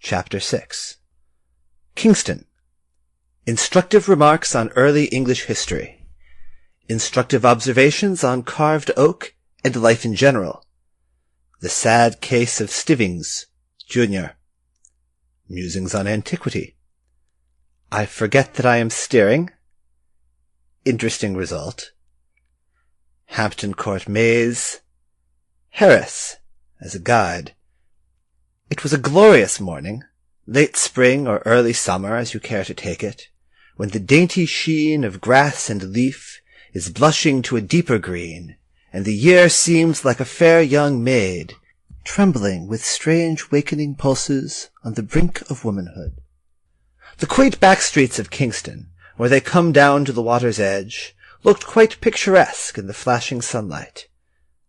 Chapter 6. Kingston. Instructive remarks on early English history. Instructive observations on carved oak and life in general. The sad case of Stivings, Jr. Musings on antiquity. I forget that I am steering. Interesting result. Hampton Court maze. Harris as a guide. It was a glorious morning, late spring or early summer as you care to take it, when the dainty sheen of grass and leaf is blushing to a deeper green, and the year seems like a fair young maid, trembling with strange wakening pulses on the brink of womanhood. The quaint back streets of Kingston, where they come down to the water's edge, looked quite picturesque in the flashing sunlight.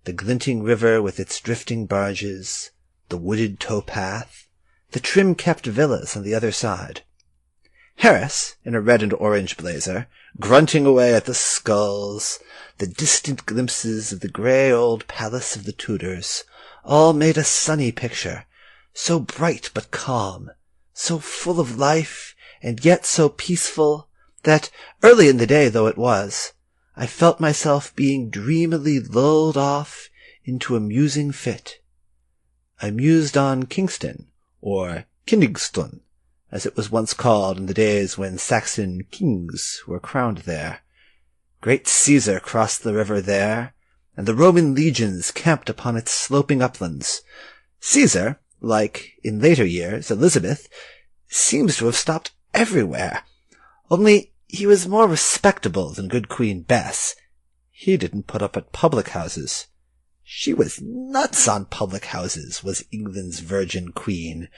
The glinting river with its drifting barges, the wooded towpath, the trim-kept villas on the other side. Harris, in a red and orange blazer, grunting away at the sculls, the distant glimpses of the grey old palace of the Tudors, all made a sunny picture, so bright but calm, so full of life, and yet so peaceful, that, early in the day though it was, I felt myself being dreamily lulled off into a musing fit. I mused on Kingston, or Kingston, as it was once called in the days when Saxon kings were crowned there. Great Caesar crossed the river there, and the Roman legions camped upon its sloping uplands. Caesar, like, in later years, Elizabeth, seems to have stopped everywhere. Only he was more respectable than good Queen Bess. He didn't put up at public houses. She was nuts on public houses, was England's virgin queen.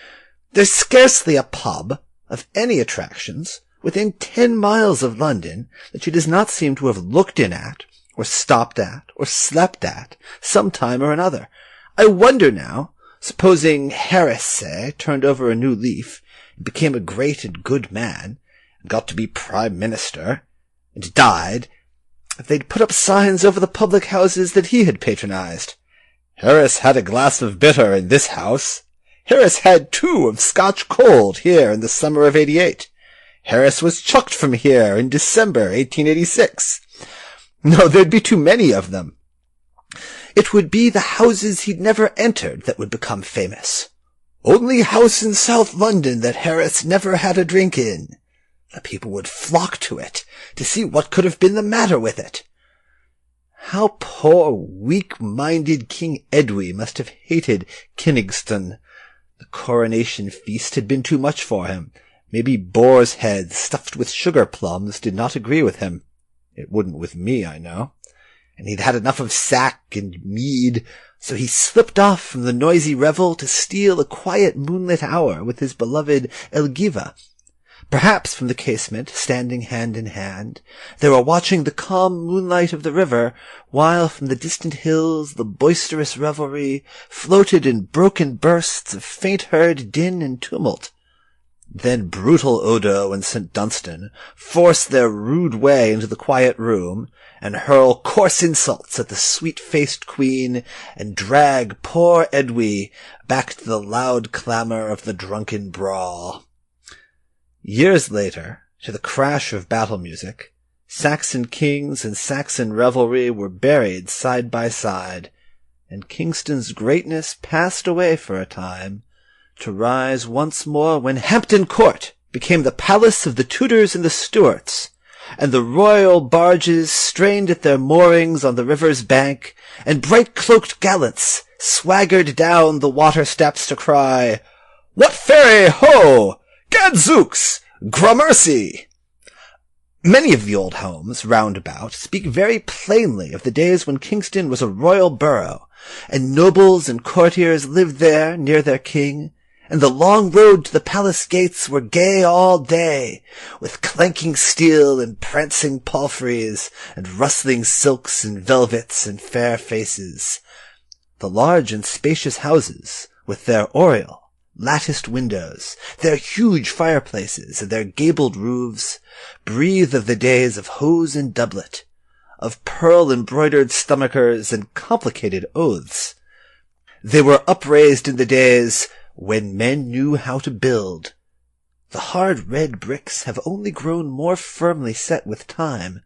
There's scarcely a pub, of any attractions, within 10 miles of London, that she does not seem to have looked in at, or stopped at, or slept at, some time or another. I wonder now, supposing Harris, say, turned over a new leaf, and became a great and good man, and got to be Prime Minister, and died, if they'd put up signs over the public houses that he had patronized. Harris had a glass of bitter in this house. Harris had 2 of Scotch cold here in the summer of '88. Harris was chucked from here in December 1886. No, there'd be too many of them. It would be the houses he'd never entered that would become famous. Only house in South London that Harris never had a drink in. The people would flock to it, to see what could have been the matter with it. How poor, weak-minded King Edwy must have hated Kingston. The coronation feast had been too much for him. Maybe boar's heads stuffed with sugar plums did not agree with him. It wouldn't with me, I know. And he'd had enough of sack and mead, so he slipped off from the noisy revel to steal a quiet moonlit hour with his beloved Elgiva. Perhaps from the casement, standing hand in hand, they were watching the calm moonlight of the river, while from the distant hills the boisterous revelry floated in broken bursts of faint-heard din and tumult. Then brutal Odo and St. Dunstan force their rude way into the quiet room, and hurl coarse insults at the sweet-faced queen, and drag poor Edwy back to the loud clamour of the drunken brawl. Years later, to the crash of battle music, Saxon kings and Saxon revelry were buried side by side, and Kingston's greatness passed away for a time, to rise once more when Hampton Court became the palace of the Tudors and the Stuarts, and the royal barges strained at their moorings on the river's bank, and bright-cloaked gallants swaggered down the water steps to cry, "What ferry, ho! Gadzooks! Gramercy!" Many of the old homes round about speak very plainly of the days when Kingston was a royal borough, and nobles and courtiers lived there near their king, and the long road to the palace gates were gay all day, with clanking steel and prancing palfreys, and rustling silks and velvets and fair faces. The large and spacious houses, with their oriel, latticed windows, their huge fireplaces, and their gabled roofs, breathe of the days of hose and doublet, of pearl-embroidered stomachers and complicated oaths. They were upraised in the days when men knew how to build. The hard red bricks have only grown more firmly set with time,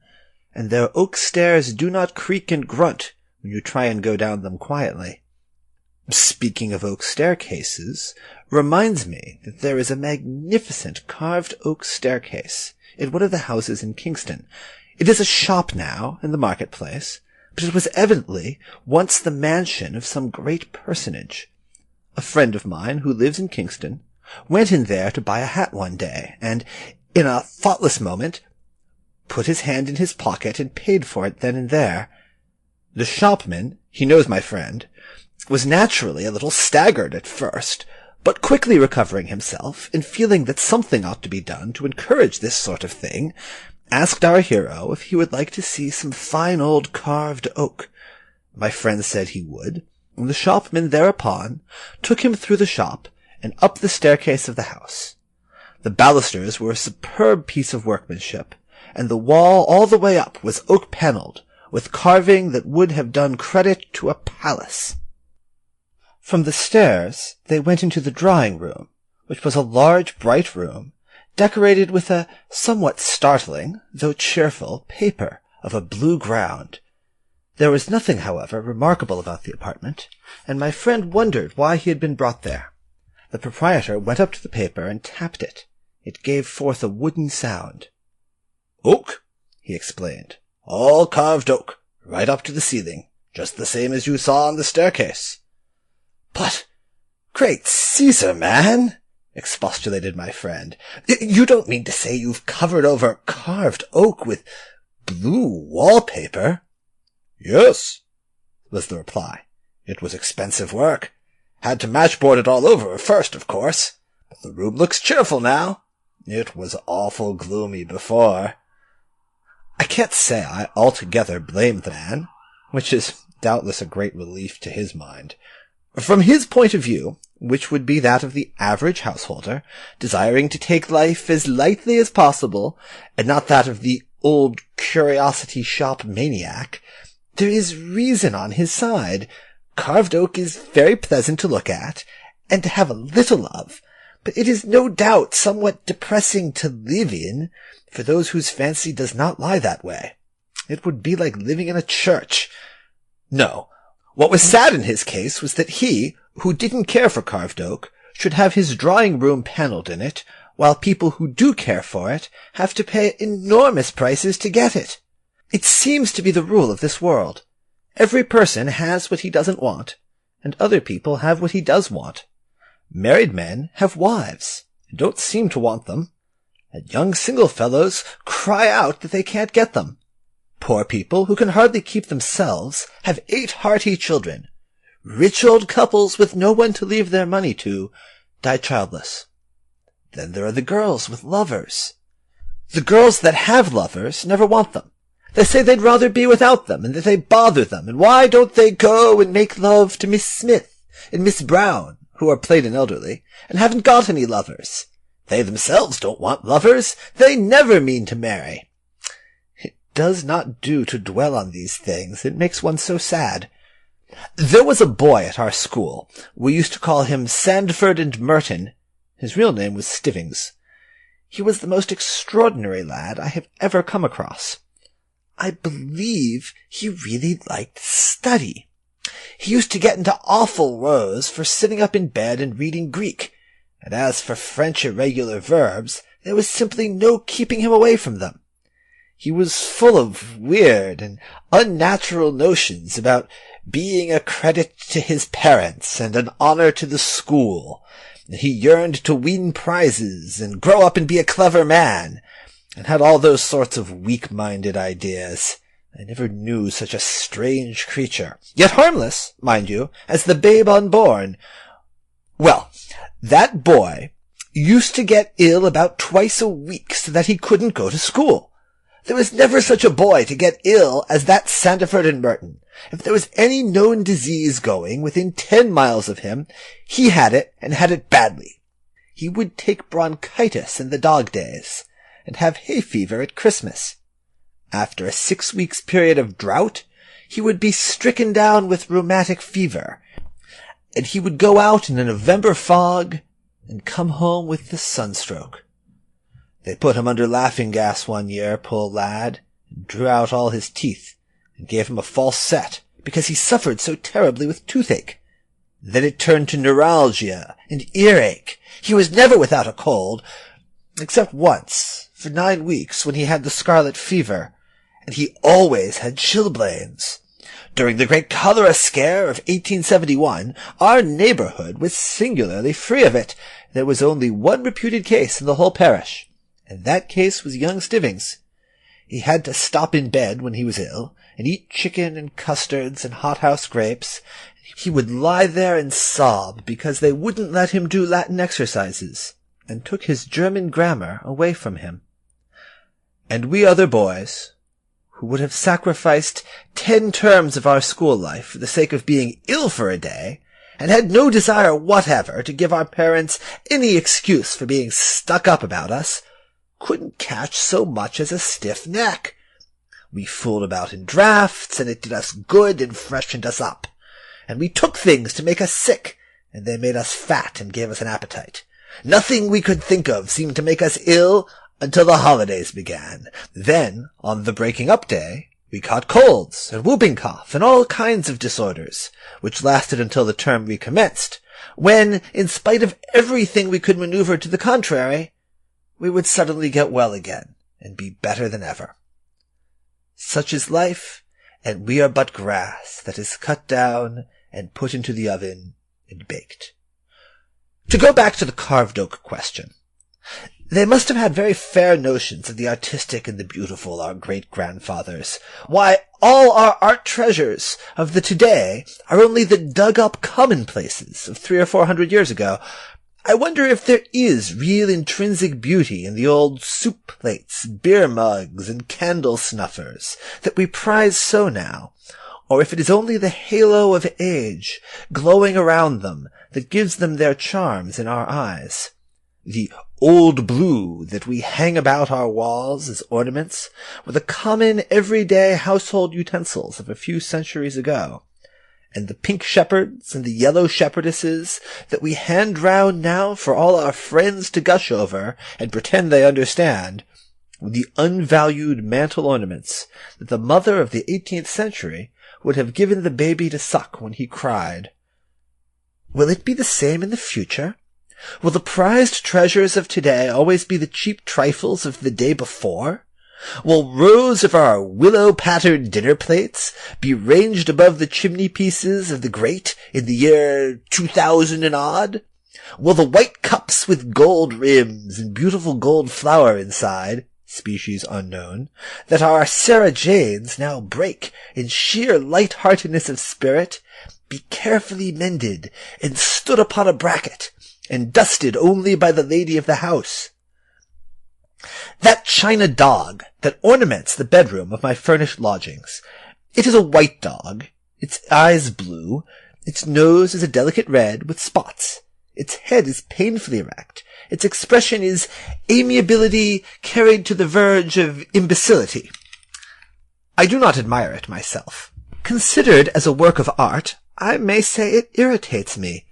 and their oak stairs do not creak and grunt when you try and go down them quietly. Speaking of oak staircases, reminds me that there is a magnificent carved oak staircase in one of the houses in Kingston. It is a shop now in the marketplace, but it was evidently once the mansion of some great personage. A friend of mine who lives in Kingston went in there to buy a hat one day, and, in a thoughtless moment, put his hand in his pocket and paid for it then and there. The shopman, he knows my friend, was naturally a little staggered at first, but quickly recovering himself, and feeling that something ought to be done to encourage this sort of thing, asked our hero if he would like to see some fine old carved oak. My friend said he would, and the shopman thereupon took him through the shop and up the staircase of the house. The balusters were a superb piece of workmanship, and the wall all the way up was oak-panelled, with carving that would have done credit to a palace. From the stairs they went into the drawing-room, which was a large, bright room, decorated with a somewhat startling, though cheerful, paper of a blue ground. There was nothing, however, remarkable about the apartment, and my friend wondered why he had been brought there. The proprietor went up to the paper and tapped it. It gave forth a wooden sound. "Oak," he explained. "All carved oak, right up to the ceiling, just the same as you saw on the staircase." "But, great Caesar, man!" expostulated my friend. "You don't mean to say you've covered over carved oak with blue wallpaper?" "Yes," was the reply. "It was expensive work. Had to matchboard it all over first, of course. But the room looks cheerful now. It was awful gloomy before." I can't say I altogether blame the man, which is doubtless a great relief to his mind. From his point of view, which would be that of the average householder, desiring to take life as lightly as possible, and not that of the old curiosity shop maniac, there is reason on his side. Carved oak is very pleasant to look at, and to have a little of, but it is no doubt somewhat depressing to live in, for those whose fancy does not lie that way. It would be like living in a church. No, what was sad in his case was that he, who didn't care for carved oak, should have his drawing-room panelled in it, while people who do care for it have to pay enormous prices to get it. It seems to be the rule of this world. Every person has what he doesn't want, and other people have what he does want. Married men have wives, and don't seem to want them, and young single fellows cry out that they can't get them. Poor people who can hardly keep themselves have 8 hearty children. Rich old couples with no one to leave their money to die childless. Then there are the girls with lovers. The girls that have lovers never want them. They say they'd rather be without them, and that they bother them, and why don't they go and make love to Miss Smith and Miss Brown, who are plain and elderly, and haven't got any lovers? They themselves don't want lovers. They never mean to marry. It does not do to dwell on these things. It makes one so sad. There was a boy at our school. We used to call him Sandford and Merton. His real name was Stivings. He was the most extraordinary lad I have ever come across. I believe he really liked study. He used to get into awful rows for sitting up in bed and reading Greek, and as for French irregular verbs, there was simply no keeping him away from them. He was full of weird and unnatural notions about being a credit to his parents and an honor to the school. He yearned to win prizes and grow up and be a clever man, and had all those sorts of weak-minded ideas. I never knew such a strange creature, yet harmless, mind you, as the babe unborn. Well, that boy used to get ill about twice a week so that he couldn't go to school. There was never such a boy to get ill as that Sandford and Merton. If there was any known disease going within 10 miles of him, he had it, and had it badly. He would take bronchitis in the dog days, and have hay fever at Christmas. After a 6 weeks' period of drought, he would be stricken down with rheumatic fever. and he would go out in a November fog and come home with the sunstroke. They put him under laughing gas one year, poor lad, and drew out all his teeth, and gave him a false set, because he suffered so terribly with toothache. Then it turned to neuralgia and earache. He was never without a cold, except once, for 9 weeks, when he had the scarlet fever, and he always had chilblains. During the great cholera scare of 1871, our neighborhood was singularly free of it. There was only one reputed case in the whole parish, and that case was young Stivings. He had to stop in bed when he was ill, and eat chicken and custards and hothouse grapes. He would lie there and sob because they wouldn't let him do Latin exercises, and took his German grammar away from him. And we other boys, who would have sacrificed 10 terms of our school life for the sake of being ill for a day, and had no desire whatever to give our parents any excuse for being stuck up about us, couldn't catch so much as a stiff neck. We fooled about in draughts, and it did us good and freshened us up. And we took things to make us sick, and they made us fat and gave us an appetite. Nothing we could think of seemed to make us ill until the holidays began. Then, on the breaking up day, we caught colds and whooping cough and all kinds of disorders, which lasted until the term recommenced, when, in spite of everything we could maneuver to the contrary, we would suddenly get well again and be better than ever. Such is life, and we are but grass that is cut down and put into the oven and baked. To go back to the carved oak question, they must have had very fair notions of the artistic and the beautiful, our great-grandfathers. Why, all our art treasures of the today are only the dug-up commonplaces of 300 or 400 years ago. I wonder if there is real intrinsic beauty in the old soup plates, beer mugs, and candle snuffers that we prize so now, or if it is only the halo of age glowing around them that gives them their charms in our eyes. The old blue that we hang about our walls as ornaments were the common everyday household utensils of a few centuries ago, and the pink shepherds and the yellow shepherdesses that we hand round now for all our friends to gush over and pretend they understand were the unvalued mantle ornaments that the mother of the 18th century would have given the baby to suck when he cried. Will it be the same in the future? Will the prized treasures of today always be the cheap trifles of the day before? Will rows of our willow-patterned dinner plates be ranged above the chimney-pieces of the great in the year 2000 and odd? Will the white cups with gold rims and beautiful gold flower inside, species unknown, that our Sarah Janes now break in sheer light-heartedness of spirit, be carefully mended and stood upon a bracket, and dusted only by the lady of the house? That china dog that ornaments the bedroom of my furnished lodgings, it is a white dog, its eyes blue, its nose is a delicate red with spots, its head is painfully erect, its expression is amiability carried to the verge of imbecility. I do not admire it myself. Considered as a work of art, I may say it irritates me.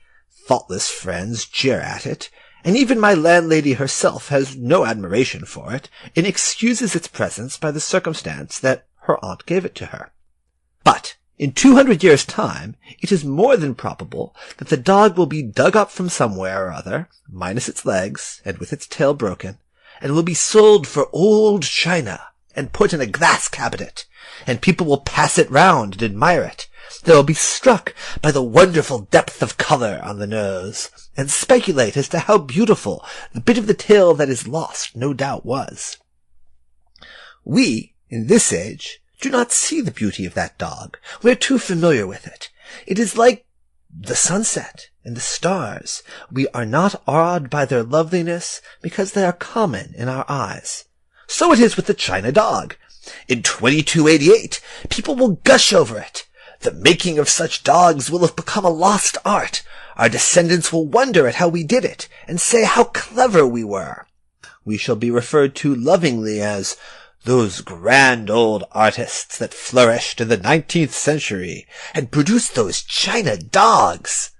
Thoughtless friends jeer at it, and even my landlady herself has no admiration for it, and excuses its presence by the circumstance that her aunt gave it to her. But in 200 years' time, it is more than probable that the dog will be dug up from somewhere or other, minus its legs, and with its tail broken, and will be sold for old china, and put in a glass cabinet, and people will pass it round and admire it. They will be struck by the wonderful depth of colour on the nose, and speculate as to how beautiful the bit of the tail that is lost no doubt was. We, in this age, do not see the beauty of that dog. We are too familiar with it. It is like the sunset and the stars. We are not awed by their loveliness because they are common in our eyes. So it is with the china dog. In 2288, people will gush over it. The making of such dogs will have become a lost art. Our descendants will wonder at how we did it, and say how clever we were. We shall be referred to lovingly as those grand old artists that flourished in the 19th century and produced those china dogs.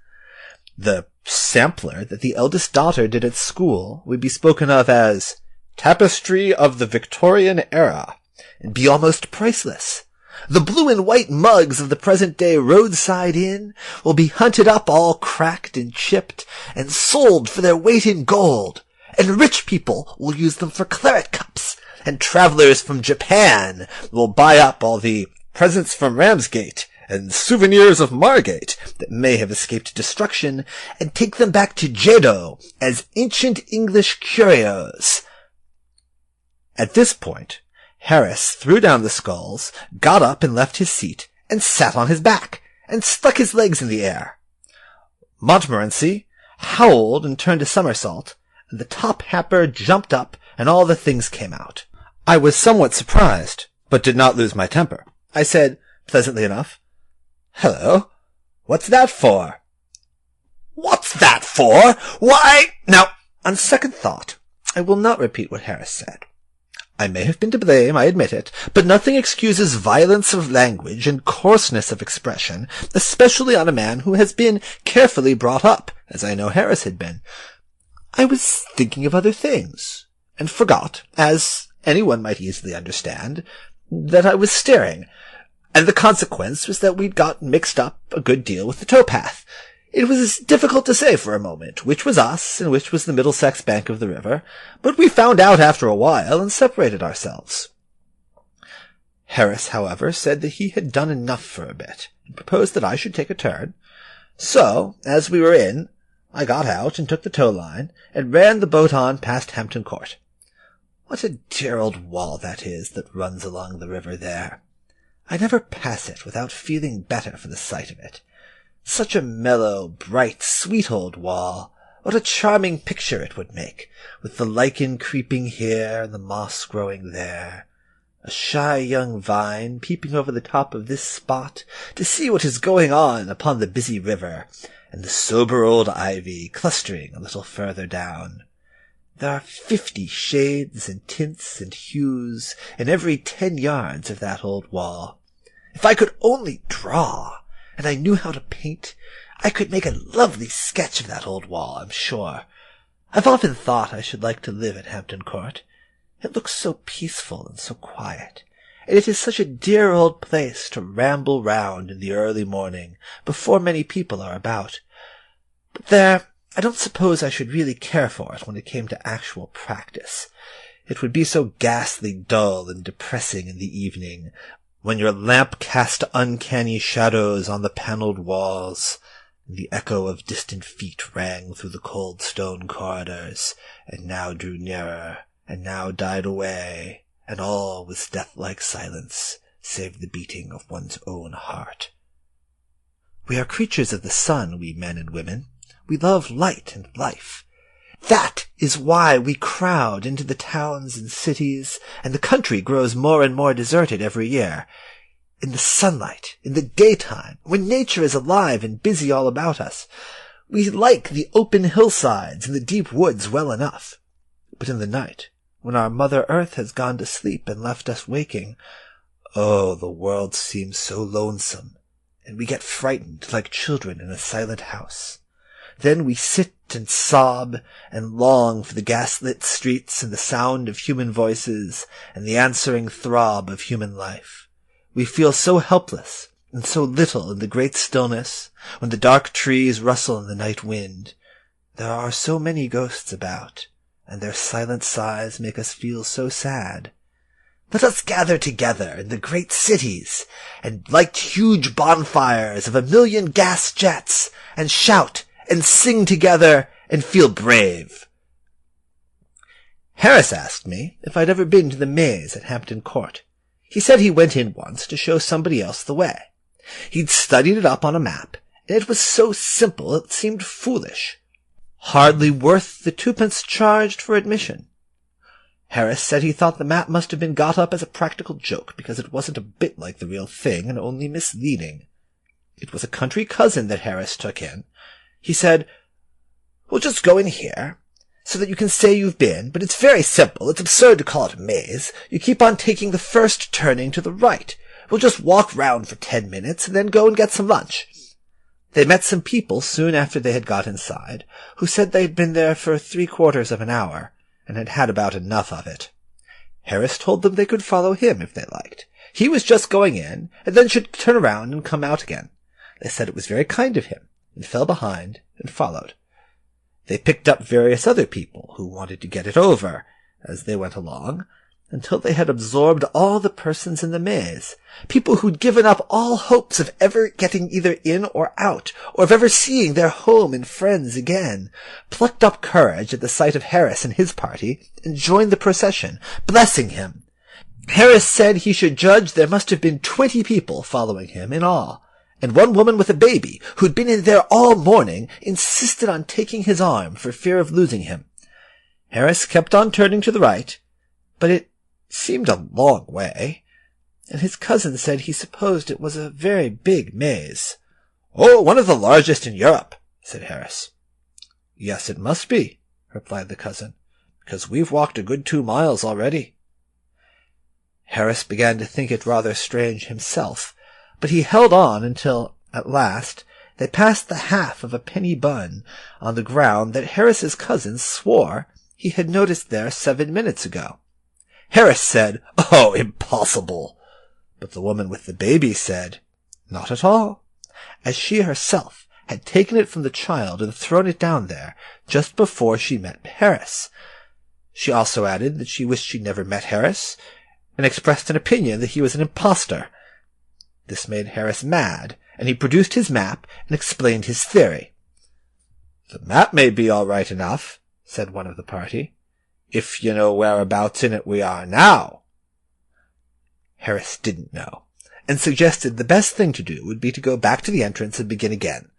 The sampler that the eldest daughter did at school would be spoken of as tapestry of the Victorian era, and be almost priceless. The blue and white mugs of the present-day roadside inn will be hunted up all cracked and chipped, and sold for their weight in gold, and rich people will use them for claret cups, and travellers from Japan will buy up all the presents from Ramsgate and souvenirs of Margate that may have escaped destruction, and take them back to Jedo as ancient English curios. At this point, Harris threw down the sculls, got up and left his seat, and sat on his back, and stuck his legs in the air. Montmorency howled and turned a somersault, and the top hamper jumped up, and all the things came out. I was somewhat surprised, but did not lose my temper. I said, pleasantly enough, "Hello, what's that for?" "What's that for? Why—" Now, on second thought, I will not repeat what Harris said. I may have been to blame, I admit it, but nothing excuses violence of language and coarseness of expression, especially on a man who has been carefully brought up, as I know Harris had been. I was thinking of other things, and forgot, as anyone might easily understand, that I was staring, and the consequence was that we'd got mixed up a good deal with the towpath. It was difficult to say for a moment which was us and which was the Middlesex bank of the river, but we found out after a while and separated ourselves. Harris, however, said that he had done enough for a bit, and proposed that I should take a turn. So, as we were in, I got out and took the tow line, and ran the boat on past Hampton Court. What a dear old wall that is that runs along the river there. I never pass it without feeling better for the sight of it. Such a mellow, bright, sweet old wall. What a charming picture it would make, with the lichen creeping here and the moss growing there. A shy young vine peeping over the top of this spot to see what is going on upon the busy river, and the sober old ivy clustering a little further down. There are 50 shades and tints and hues in every 10 yards of that old wall. If I could only draw, and I knew how to paint, I could make a lovely sketch of that old wall, I'm sure. I've often thought I should like to live at Hampton Court. It looks so peaceful and so quiet, and it is such a dear old place to ramble round in the early morning, before many people are about. But there, I don't suppose I should really care for it when it came to actual practice. It would be so ghastly dull and depressing in the evening, when your lamp cast uncanny shadows on the panelled walls, and the echo of distant feet rang through the cold stone corridors, and now drew nearer, and now died away, and all was death-like silence, save the beating of one's own heart. We are creatures of the sun, we men and women. We love light and life. That is why we crowd into the towns and cities, and the country grows more and more deserted every year. In the sunlight, in the daytime, when nature is alive and busy all about us, we like the open hillsides and the deep woods well enough. But in the night, when our Mother Earth has gone to sleep and left us waking, oh, the world seems so lonesome, and we get frightened like children in a silent house. Then we sit and sob and long for the gas-lit streets and the sound of human voices and the answering throb of human life. We feel so helpless and so little in the great stillness, when the dark trees rustle in the night wind. There are so many ghosts about, and their silent sighs make us feel so sad. Let us gather together in the great cities, and light huge bonfires of 1,000,000 gas jets, and shout and sing together, and feel brave. Harris asked me if I'd ever been to the maze at Hampton Court. He said he went in once to show somebody else the way. He'd studied it up on a map, and it was so simple it seemed foolish. Hardly worth the 2d charged for admission. Harris said he thought the map must have been got up as a practical joke, because it wasn't a bit like the real thing, and only misleading. It was a country cousin that Harris took in. He said, "We'll just go in here, so that you can say you've been, but it's very simple. It's absurd to call it a maze. You keep on taking the first turning to the right. We'll just walk round for 10 minutes, and then go and get some lunch." They met some people soon after they had got inside, who said they had been there for 3/4 of an hour, and had had about enough of it. Harris told them they could follow him if they liked. He was just going in, and then should turn around and come out again. They said it was very kind of him, and fell behind and followed. They picked up various other people who wanted to get it over as they went along, until they had absorbed all the persons in the maze, people who'd given up all hopes of ever getting either in or out, or of ever seeing their home and friends again, plucked up courage at the sight of Harris and his party, and joined the procession, blessing him. Harris said he should judge there must have been 20 people following him in all, and one woman with a baby, who'd been in there all morning, insisted on taking his arm for fear of losing him. Harris kept on turning to the right, but it seemed a long way, and his cousin said he supposed it was a very big maze. "Oh, one of the largest in Europe," said Harris. "Yes, it must be," replied the cousin, "because we've walked a good 2 miles already." Harris began to think it rather strange himself, but he held on until, at last, they passed the half of a penny bun on the ground that Harris's cousin swore he had noticed there 7 minutes ago. Harris said, "Oh, impossible!" But the woman with the baby said, "Not at all," as she herself had taken it from the child and thrown it down there just before she met Harris. She also added that she wished she'd never met Harris, and expressed an opinion that he was an impostor. This made Harris mad, and he produced his map and explained his theory. "The map may be all right enough," said one of the party, "if you know whereabouts in it we are now." Harris didn't know, and suggested the best thing to do would be to go back to the entrance and begin again.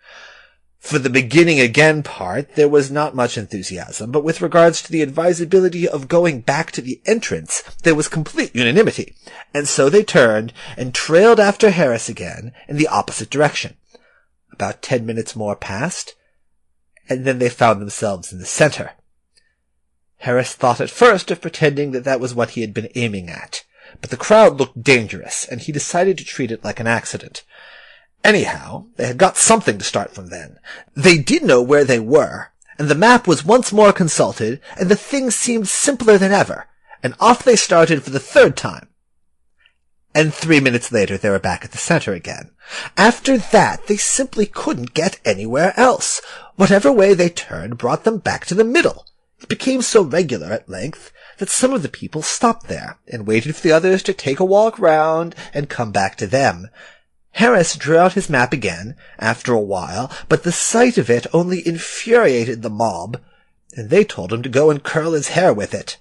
For the beginning again part, there was not much enthusiasm, but with regards to the advisability of going back to the entrance, there was complete unanimity, and so they turned and trailed after Harris again in the opposite direction. About 10 minutes more passed, and then they found themselves in the center. Harris thought at first of pretending that that was what he had been aiming at, but the crowd looked dangerous, and he decided to treat it like an accident. Anyhow, they had got something to start from then. They did know where they were, and the map was once more consulted, and the thing seemed simpler than ever, and off they started for the 3rd time. And 3 minutes later they were back at the center again. After that they simply couldn't get anywhere else. Whatever way they turned brought them back to the middle. It became so regular at length that some of the people stopped there, and waited for the others to take a walk round and come back to them. Harris drew out his map again, after a while, but the sight of it only infuriated the mob, and they told him to go and curl his hair with it.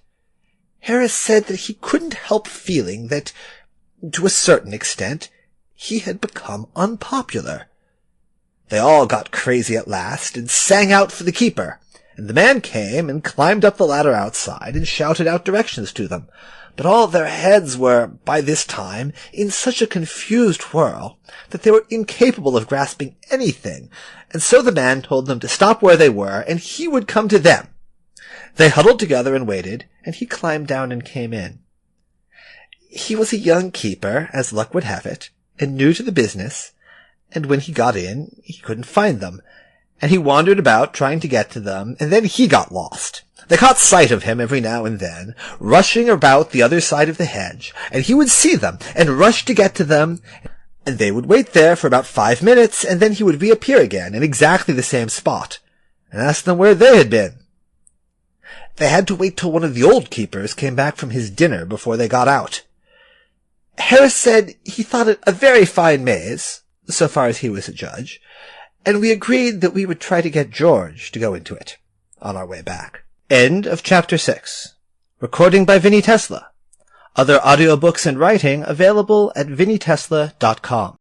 Harris said that he couldn't help feeling that, to a certain extent, he had become unpopular. They all got crazy at last, and sang out for the keeper, and the man came and climbed up the ladder outside and shouted out directions to them. But all their heads were, by this time, in such a confused whirl that they were incapable of grasping anything, and so the man told them to stop where they were, and he would come to them. They huddled together and waited, and he climbed down and came in. He was a young keeper, as luck would have it, and new to the business, and when he got in, he couldn't find them, and he wandered about trying to get to them, and then he got lost. They caught sight of him every now and then, rushing about the other side of the hedge, and he would see them, and rush to get to them, and they would wait there for about 5 minutes, and then he would reappear again in exactly the same spot, and ask them where they had been. They had to wait till one of the old keepers came back from his dinner before they got out. Harris said he thought it a very fine maze, so far as he was a judge, and we agreed that we would try to get George to go into it on our way back. End of Chapter 6. Recording by Vinny Tesla. Other audiobooks and writing available at vinnytesla.com.